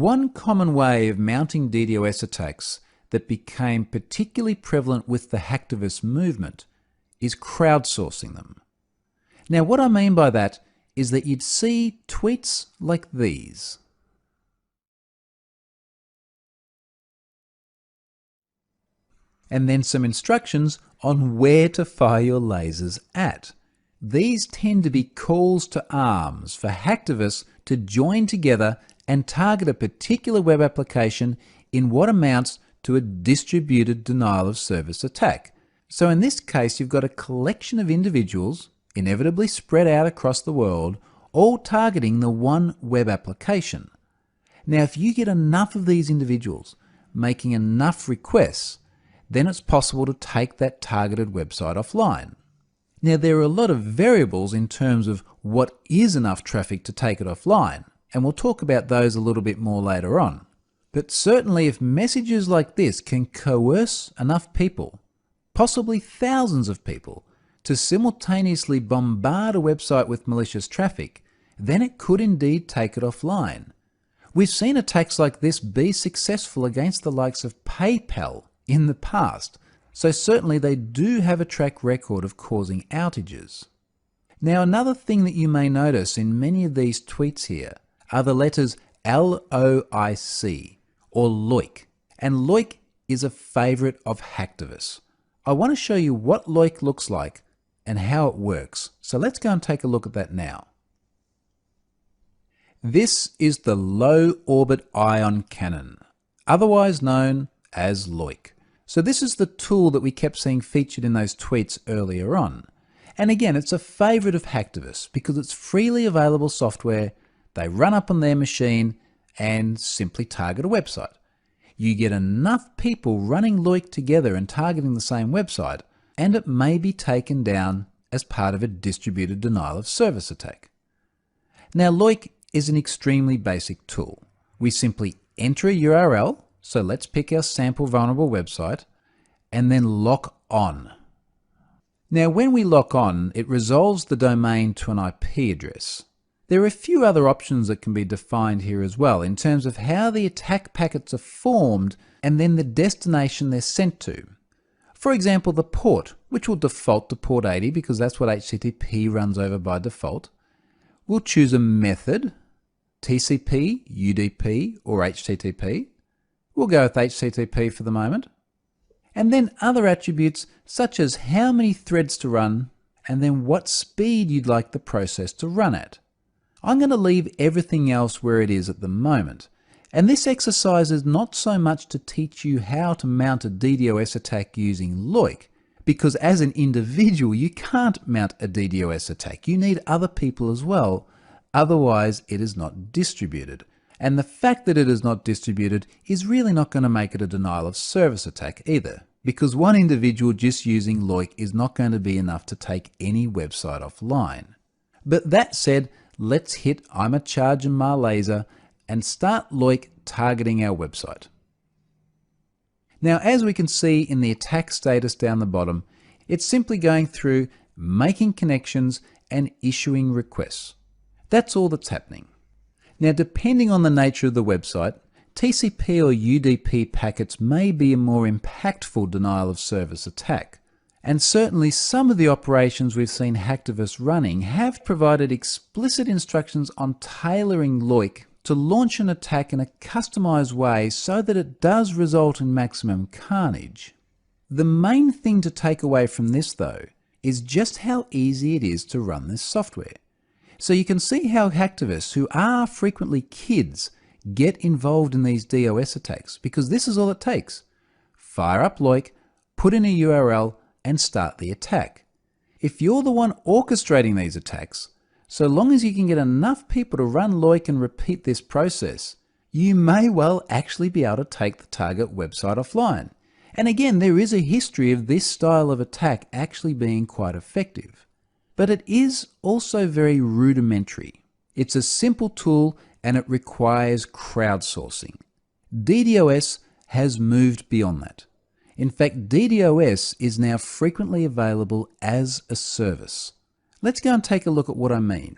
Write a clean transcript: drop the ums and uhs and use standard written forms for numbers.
One common way of mounting DDoS attacks that became particularly prevalent with the hacktivist movement is crowdsourcing them. Now, what I mean by that is that you'd see tweets like these. And then some instructions on where to fire your lasers at. These tend to be calls to arms for hacktivists to join together and target a particular web application in what amounts to a distributed denial of service attack. So in this case, you've got a collection of individuals, inevitably spread out across the world, all targeting the one web application. Now, if you get enough of these individuals making enough requests, then it's possible to take that targeted website offline. Now, there are a lot of variables in terms of what is enough traffic to take it offline, and we'll talk about those a little bit more later on. But certainly if messages like this can coerce enough people, possibly thousands of people, to simultaneously bombard a website with malicious traffic, then it could indeed take it offline. We've seen attacks like this be successful against the likes of PayPal in the past, so certainly they do have a track record of causing outages. Now, another thing that you may notice in many of these tweets here are the letters LOIC or LOIC, and LOIC is a favorite of hacktivists. I want to show you what LOIC looks like and how it works, so let's go and take a look at that now. This is the low orbit ion cannon, otherwise known as LOIC. So this is the tool that we kept seeing featured in those tweets earlier on. And again, it's a favorite of hacktivists because it's freely available software. They run up on their machine and simply target a website. You get enough people running LOIC together and targeting the same website, and it may be taken down as part of a distributed denial of service attack. Now, LOIC is an extremely basic tool. We simply enter a URL, so let's pick our sample vulnerable website, and then lock on. Now, when we lock on, it resolves the domain to an IP address. There are a few other options that can be defined here as well in terms of how the attack packets are formed and then the destination they're sent to. For example, the port, which will default to port 80 because that's what HTTP runs over by default. We'll choose a method, TCP, UDP, or HTTP. We'll go with HTTP for the moment. And then other attributes such as how many threads to run and then what speed you'd like the process to run at. I'm going to leave everything else where it is at the moment. And this exercise is not so much to teach you how to mount a DDoS attack using LOIC, because as an individual you can't mount a DDoS attack. You need other people as well, otherwise it is not distributed. And the fact that it is not distributed is really not going to make it a denial of service attack either, because one individual just using LOIC is not going to be enough to take any website offline. But that said, let's hit I'm a charging my laser and start LOIC targeting our website. Now, as we can see in the attack status down the bottom, it's simply going through making connections and issuing requests. That's all that's happening. Now, depending on the nature of the website, TCP or UDP packets may be a more impactful denial of service attack. And certainly some of the operations we've seen hacktivists running have provided explicit instructions on tailoring LOIC to launch an attack in a customized way so that it does result in maximum carnage. The main thing to take away from this, though, is just how easy it is to run this software. So you can see how hacktivists, who are frequently kids, get involved in these DDoS attacks, because this is all it takes. Fire up LOIC, put in a URL, and start the attack. If you're the one orchestrating these attacks, so long as you can get enough people to run LOIC and repeat this process, you may well actually be able to take the target website offline. And again, there is a history of this style of attack actually being quite effective. But it is also very rudimentary. It's a simple tool and it requires crowdsourcing. DDoS has moved beyond that. In fact, DDoS is now frequently available as a service. Let's go and take a look at what I mean.